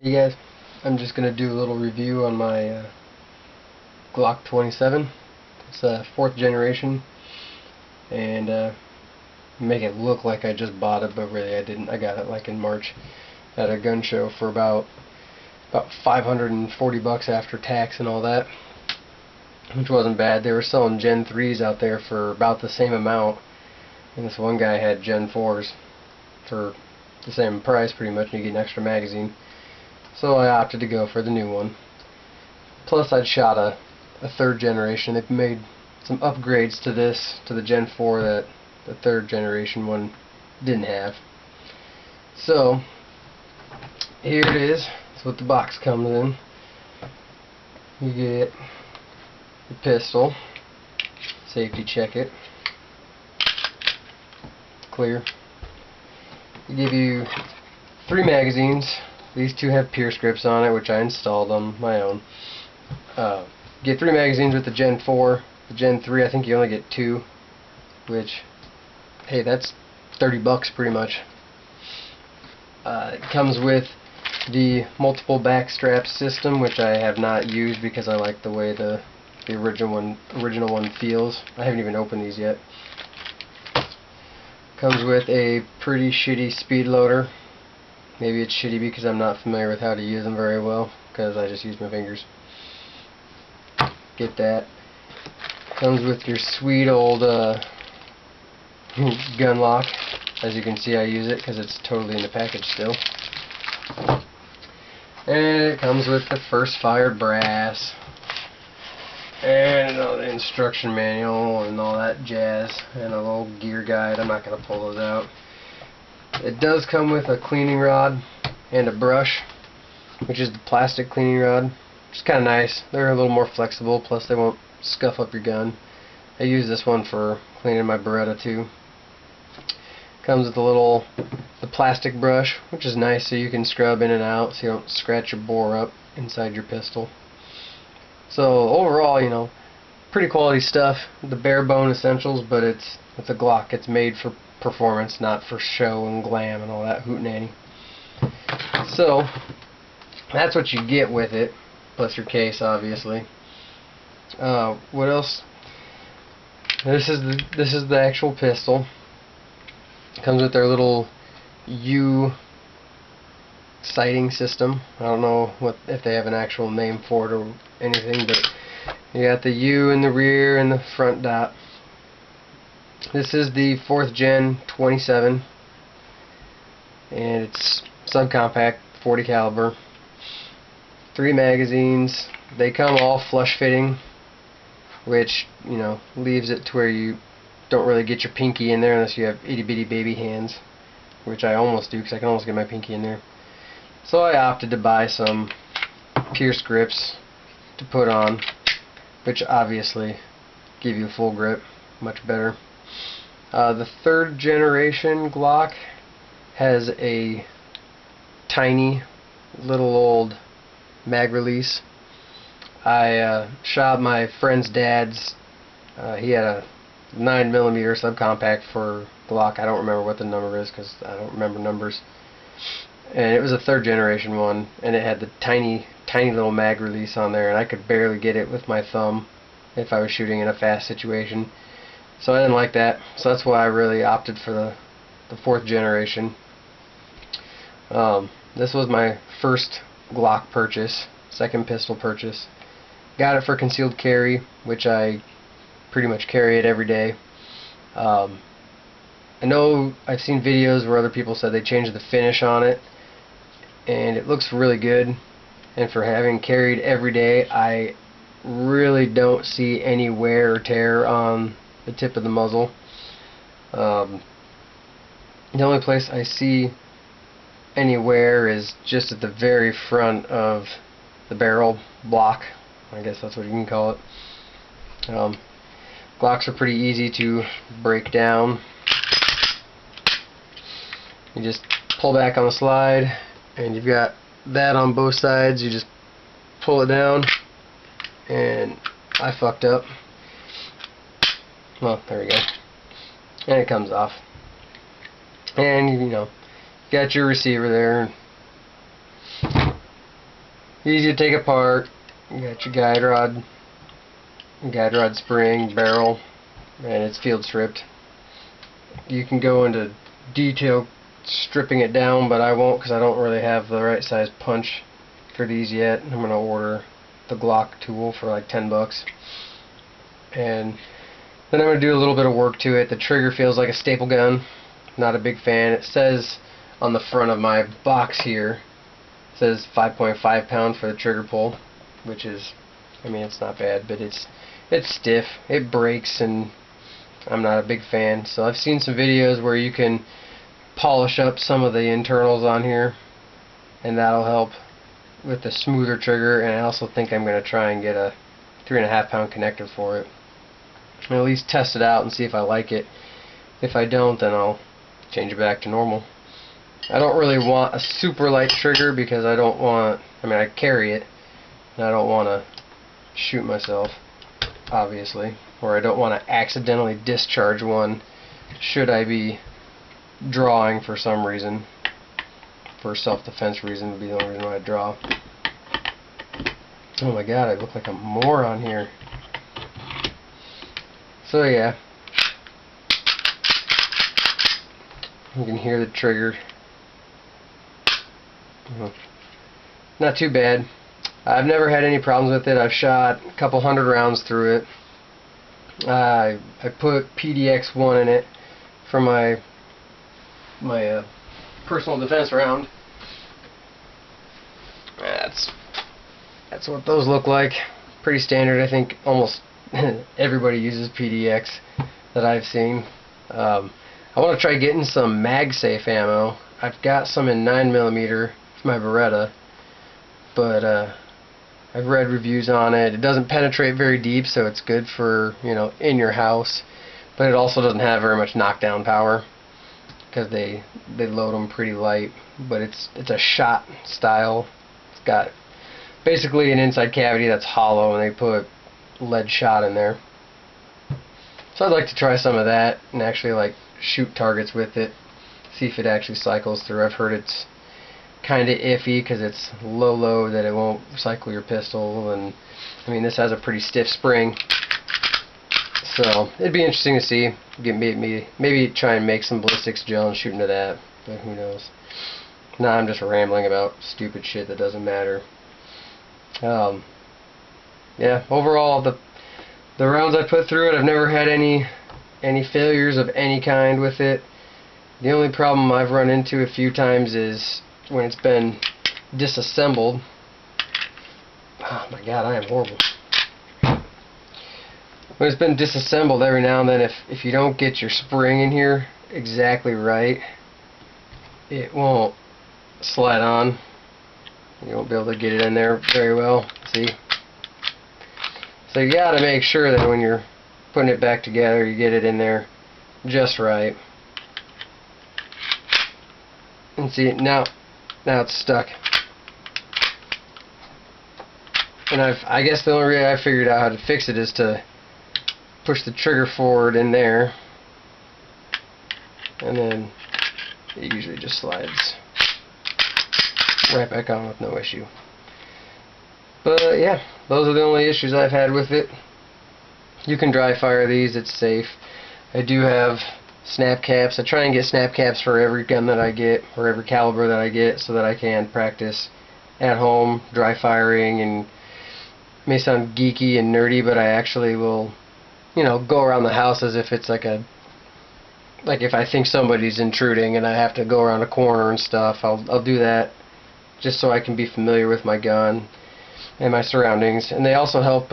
Hey guys, I'm just going to do a little review on my Glock 27. It's a 4th generation, and make it look like I just bought it, but really I didn't. I got it like in March at a gun show for about $540 after tax and all that, which wasn't bad. They were selling Gen 3s out there for about the same amount, and this one guy had Gen 4s for the same price pretty much, and you get an extra magazine. So I opted to go for the new one. Plus I'd shot a 3rd generation. They've made some upgrades to this, to the Gen 4, that the 3rd generation one didn't have. So here it is. That's what the box comes in. You get your pistol. Safety check it. Clear. They give you 3 magazines. These 2 have pierce grips on it, which I installed on my own. Get 3 magazines with the Gen 4. The Gen 3, I think you only get 2, which, hey, that's $30 pretty much. It comes with the multiple back strap system, which I have not used because I like the way the original one feels. I haven't even opened these yet. Comes with a pretty shitty speed loader. Maybe it's shitty because I'm not familiar with how to use them very well, because I just use my fingers. Get that. Comes with your sweet old gun lock. As you can see, I use it because it's totally in the package still. And it comes with the first fire brass. And the instruction manual and all that jazz. And a little gear guide. I'm not going to pull those out. It does come with a cleaning rod and a brush, which is the plastic cleaning rod, which is kind of nice. They're a little more flexible, plus they won't scuff up your gun. I use this one for cleaning my Beretta too. Comes with the plastic brush, which is nice, so you can scrub in and out so you don't scratch your bore up inside your pistol. So overall, pretty quality stuff. The bare bone essentials, but it's a Glock. It's made for performance, not for show and glam and all that hootenanny. So that's what you get with it, plus your case, obviously. What else? This is the actual pistol. It comes with their little U sighting system. I don't know if they have an actual name for it or anything, but you got the U in the rear and the front dot. This is the 4th Gen 27, and it's subcompact, 40 caliber, 3 magazines. They come all flush fitting, which leaves it to where you don't really get your pinky in there unless you have itty bitty baby hands, which I almost do because I can almost get my pinky in there. So I opted to buy some pierce grips to put on, which obviously give you a full grip, much better. The 3rd generation Glock has a tiny little old mag release. I shot my friend's dad's. He had a 9mm subcompact for Glock. I don't remember what the number is because I don't remember numbers. And it was a 3rd generation one, and it had the tiny little mag release on there, and I could barely get it with my thumb if I was shooting in a fast situation. So I didn't like that, so that's why I really opted for the 4th generation. This was my first Glock purchase, 2nd pistol purchase. Got it for concealed carry, which I pretty much carry it every day. I know I've seen videos where other people said they changed the finish on it, and it looks really good. And for having carried every day, I really don't see any wear or tear on the tip of the muzzle. The only place I see any wear is just at the very front of the barrel block. I guess that's what you can call it. Glocks are pretty easy to break down. You just pull back on the slide, and you've got that on both sides. You just pull it down, and I fucked up. Well, there we go. And it comes off. And got your receiver there. Easy to take apart. You got your guide rod spring, barrel, and it's field stripped. You can go into detail stripping it down, but I won't because I don't really have the right size punch for these yet. I'm going to order the Glock tool for like $10. And then I'm going to do a little bit of work to it. The trigger feels like a staple gun. Not a big fan. It says on the front of my box here, it says 5.5 pound for the trigger pull, which is, I mean, it's not bad, but it's stiff. It breaks, and I'm not a big fan. So I've seen some videos where you can polish up some of the internals on here, and that'll help with the smoother trigger. And I also think I'm going to try and get a 3.5 pound connector for it, and at least test it out and see if I like it. If I don't, then I'll change it back to normal. I don't really want a super light trigger because I don't want, I mean, I carry it and I don't want to shoot myself, obviously, or I don't want to accidentally discharge one should I be drawing for some reason. For self-defense reason would be the only reason why I draw. Oh my god, I look like a moron here. So yeah, you can hear the trigger. Not too bad. I've never had any problems with it. I've shot a couple hundred rounds through it. I put PDX-1 in it for my personal defense round. That's what those look like. Pretty standard. I think almost everybody uses PDX that I've seen. I want to try getting some MagSafe ammo. I've got some in 9mm for my Beretta, but I've read reviews on it. It doesn't penetrate very deep, so it's good for, you know, in your house, but it also doesn't have very much knockdown power because they load them pretty light. But it's a shot style. It's got basically an inside cavity that's hollow, and they put lead shot in there. So I'd like to try some of that and actually like shoot targets with it, see if it actually cycles through. I've heard it's kind of iffy because it's low load, that it won't cycle your pistol, and I mean, this has a pretty stiff spring, so it'd be interesting to see. Maybe try and make some ballistics gel and shoot into that, but who knows. Now I'm just rambling about stupid shit that doesn't matter. Yeah, overall the rounds I put through it, I've never had any failures of any kind with it. The only problem I've run into a few times is when it's been disassembled. Oh my god, I am horrible. When it's been disassembled, every now and then, if you don't get your spring in here exactly right, it won't slide on. You won't be able to get it in there very well. See? So you gotta make sure that when you're putting it back together, you get it in there just right. And see, now it's stuck. And I guess the only way I figured out how to fix it is to push the trigger forward in there, and then it usually just slides right back on with no issue. But yeah, those are the only issues I've had with it. You can dry fire these, it's safe. I do have snap caps. I try and get snap caps for every gun that I get, or every caliber that I get, so that I can practice at home dry firing. And it may sound geeky and nerdy, but I actually will, you know, go around the house as if it's like if I think somebody's intruding and I have to go around a corner and stuff. I'll do that just so I can be familiar with my gun and my surroundings. And they also help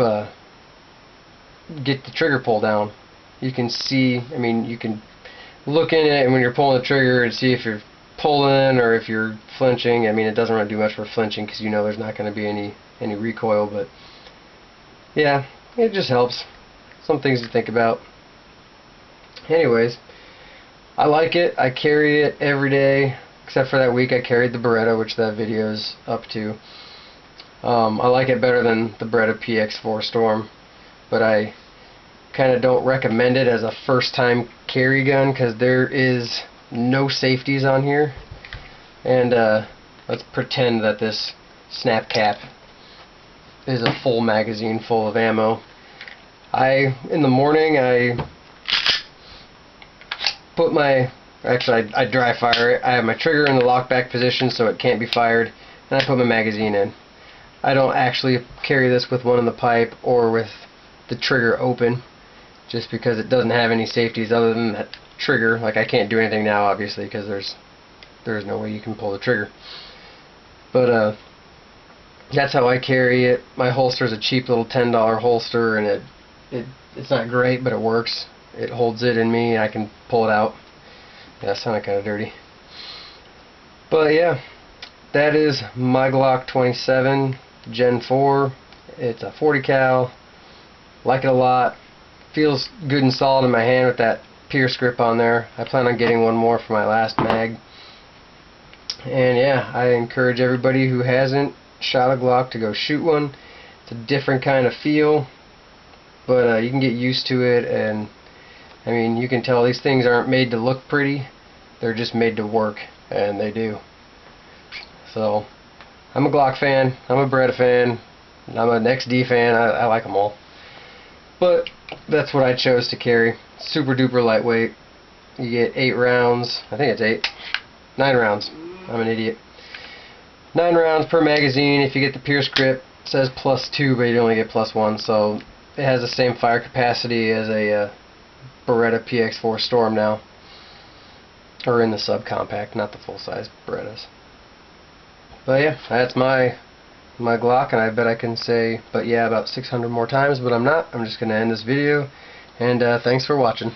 get the trigger pull down. You can see, I mean, you can look in it and when you're pulling the trigger and see if you're pulling or if you're flinching. I mean, it doesn't really do much for flinching because you know there's not going to be any recoil, but yeah, it just helps. Some things to think about. Anyways, I like it. I carry it every day, except for that week I carried the Beretta, which that video is up to. I like it better than the Beretta PX4 Storm, but I kind of don't recommend it as a first time carry gun because there is no safeties on here. And let's pretend that this snap cap is a full magazine full of ammo. In the morning, I put my, actually I dry fire it. I have my trigger in the lockback position so it can't be fired, and I put my magazine in. I don't actually carry this with one in the pipe or with the trigger open, just because it doesn't have any safeties other than that trigger. Like, I can't do anything now, obviously, because there's no way you can pull the trigger. But that's how I carry it. My holster is a cheap little $10 holster, and it's not great, but it works. It holds it in me, and I can pull it out. Yeah, it sounded kind of dirty. But yeah, that is my Glock 27 Gen 4. It's a 40 cal. Like it a lot. Feels good and solid in my hand with that Pierce grip on there. I plan on getting one more for my last mag. And yeah, I encourage everybody who hasn't shot a Glock to go shoot one. It's a different kind of feel, but you can get used to it. And I mean, you can tell these things aren't made to look pretty, they're just made to work, and they do. So I'm a Glock fan, I'm a Beretta fan, I'm an XD fan. I like them all, but that's what I chose to carry. Super duper lightweight. You get 8 rounds, I think it's 9 rounds. I'm an idiot. 9 rounds per magazine. If you get the Pierce grip, it says +2, but you only get +1, so it has the same fire capacity as a Beretta PX4 Storm now, or in the subcompact, not the full-size Berettas. But yeah, that's my Glock, and I bet I can say "but yeah" about 600 more times, but I'm not. I'm just going to end this video, and thanks for watching.